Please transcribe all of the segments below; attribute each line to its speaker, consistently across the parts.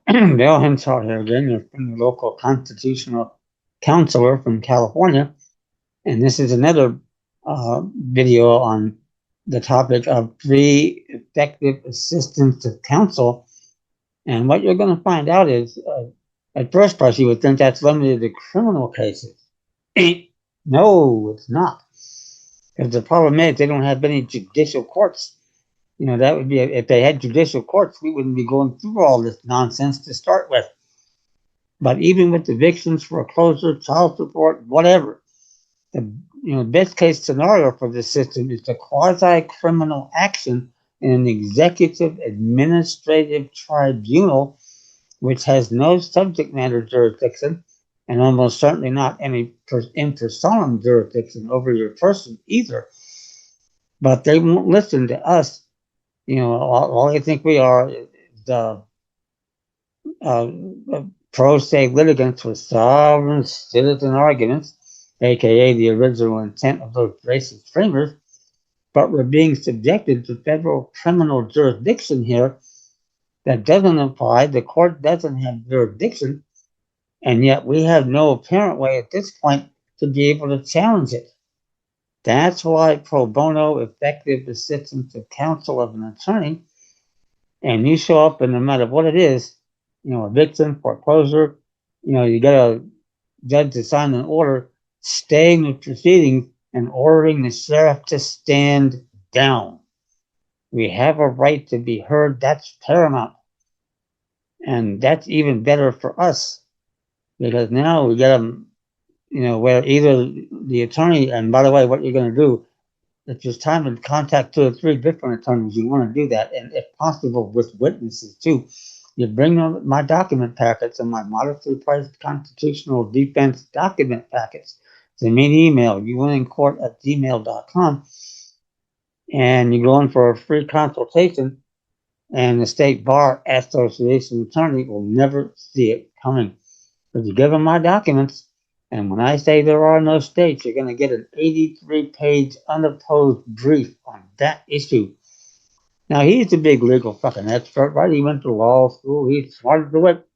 Speaker 1: Bill Henshaw here again. You're from the local constitutional counselor from California, and this is another video on the topic of free effective assistance to counsel. And what you're going to find out is, at first blush, you would think that's limited to criminal cases. No, it's not. Because the problem is they don't have any judicial courts. You know, that would be, if they had judicial courts, we wouldn't be going through all this nonsense to start with. But even with evictions, foreclosure, child support, whatever, the best case scenario for this system is the quasi-criminal action in an executive administrative tribunal, which has no subject matter jurisdiction and almost certainly not any in personam jurisdiction over your person either. But they won't listen to us. All they think we are is the pro se litigants with sovereign citizen arguments, aka the original intent of those racist framers, but we're being subjected to federal criminal jurisdiction here that doesn't apply. The court doesn't have jurisdiction, and yet we have no apparent way at this point to be able to challenge it. That's why pro bono, effective assistance of counsel of an attorney, and you show up, and no matter what it is, eviction, foreclosure, you get a judge to sign an order staying the proceedings and ordering the sheriff to stand down. We have a right to be heard. That's paramount. And that's even better for us because now we get them, where either the attorney, and by the way, what you're going to do, if there's time to contact 2 or 3 different attorneys, you want to do that. And if possible, with witnesses too. You bring them my document packets and my modestly priced constitutional defense document packets. Send me an email, youwinnincourt@gmail.com, and you go in for a free consultation, and the State Bar Association attorney will never see it coming. But you give them my documents, and when I say there are no states, you're going to get an 83-page unopposed brief on that issue. Now, he's a big legal fucking expert, right? He went to law school. He's smart to it.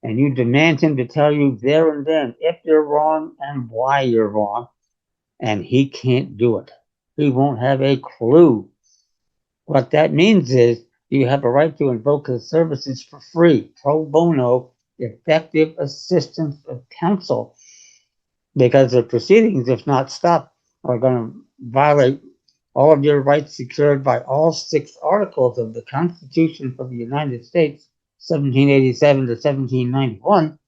Speaker 1: And you demand him to tell you there and then if you're wrong and why you're wrong. And he can't do it. He won't have a clue. What that means is you have a right to invoke his services for free, pro bono, effective assistance of counsel, because the proceedings, if not stopped, are going to violate all of your rights secured by all 6 articles of the Constitution for the United States, 1787 to 1791,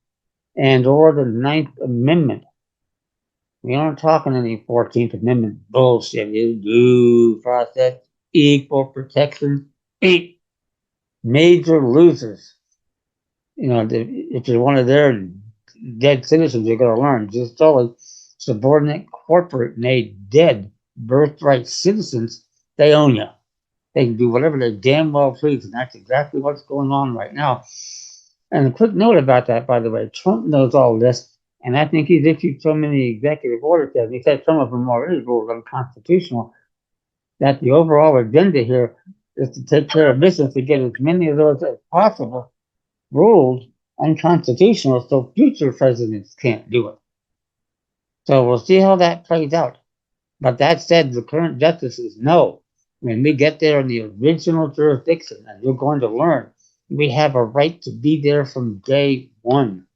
Speaker 1: and or the 9th Amendment. We aren't talking any 14th Amendment bullshit. Due process, equal protection, 8 major losers. If you're one of their dead citizens, you're going to learn. Just solely subordinate, corporate, and dead birthright citizens, they own you. They can do whatever they damn well please, and that's exactly what's going on right now. And a quick note about that, by the way, Trump knows all this, and I think he's issued so many executive orders, and he said some of them already ruled unconstitutional, that the overall agenda here is to take care of business to get as many of those as possible ruled unconstitutional so future presidents can't do it. So we'll see how that plays out. But that said, the current justices know when we get there in the original jurisdiction, and you're going to learn, we have a right to be there from day one.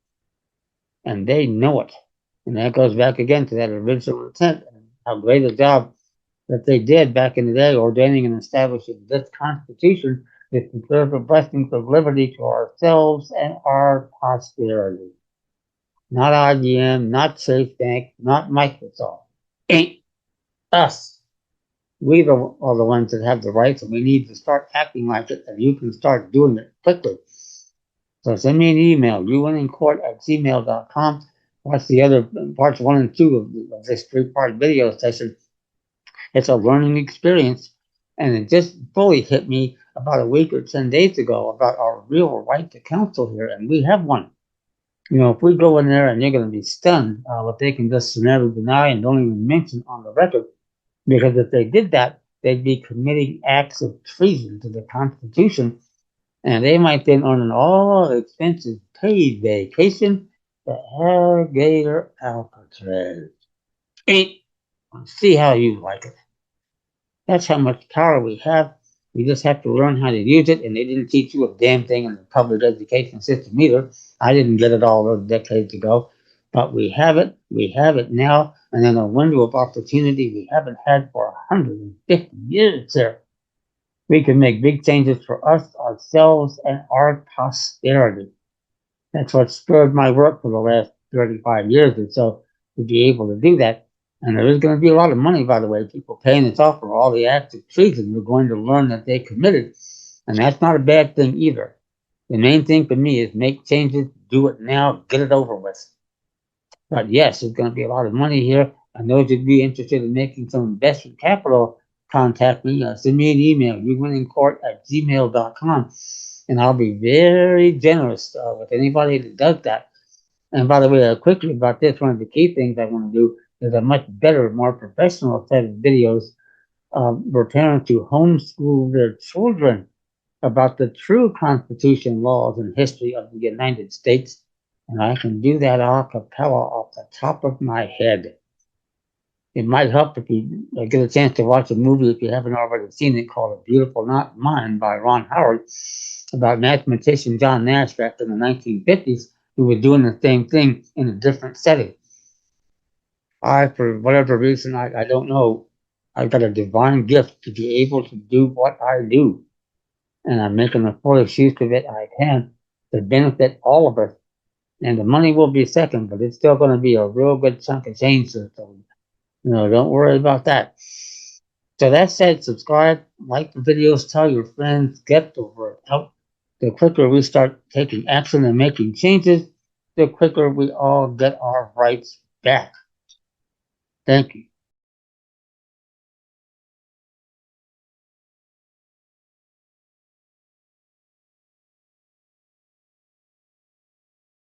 Speaker 1: And they know it. And that goes back again to that original intent and how great a job that they did back in the day, ordaining and establishing this Constitution to conserve the blessings of liberty to ourselves and our posterity. Not IBM, not Safe Bank, not Microsoft. Ain't us. We are the ones that have the rights, and we need to start acting like it, and you can start doing it quickly. So send me an email, youwinnincourt@gmail.com. Watch the other parts 1 and 2 of this 3-part video session. It's a learning experience, and it just fully hit me about a week or 10 days ago about our real right to counsel here, and we have one. If we go in there and you're going to be stunned, what they can just summarily deny and don't even mention on the record, because if they did that, they'd be committing acts of treason to the Constitution, And they might then earn an all expenses paid vacation to Alligator Alcatraz. Ain't see how you like it. That's how much power we have. We just have to learn how to use it, and they didn't teach you a damn thing in the public education system either. I didn't get it all those decades ago, but we have it. We have it now, and in a window of opportunity we haven't had for 150 years there. We can make big changes for us, ourselves, and our posterity. That's what spurred my work for the last 35 years or so, to be able to do that. And there is going to be a lot of money, by the way, people paying us off for all the acts of treason we're going to learn that they committed. And that's not a bad thing either. The main thing for me is make changes, do it now, get it over with. But yes, there's going to be a lot of money here. And those who'd be interested in making some investment capital, contact me. Send me an email, youwinningcourt@gmail.com. And I'll be very generous with anybody that does that. And by the way, quickly about this, one of the key things I want to do is a much better, more professional set of videos for parents to homeschool their children about the true Constitution, laws, and history of the United States. And I can do that a cappella off the top of my head. It might help if you get a chance to watch a movie, if you haven't already seen it, called A Beautiful Not Mine by Ron Howard, about mathematician John Nash back in the 1950s, who was doing the same thing in a different setting. For whatever reason, I don't know, I've got a divine gift to be able to do what I do. And I'm making the fullest use of it I can to benefit all of us. And the money will be second, but it's still going to be a real good chunk of change. So, don't worry about that. So that said, subscribe, like the videos, tell your friends, get the word out. The quicker we start taking action and making changes, the quicker we all get our rights back. Thank you.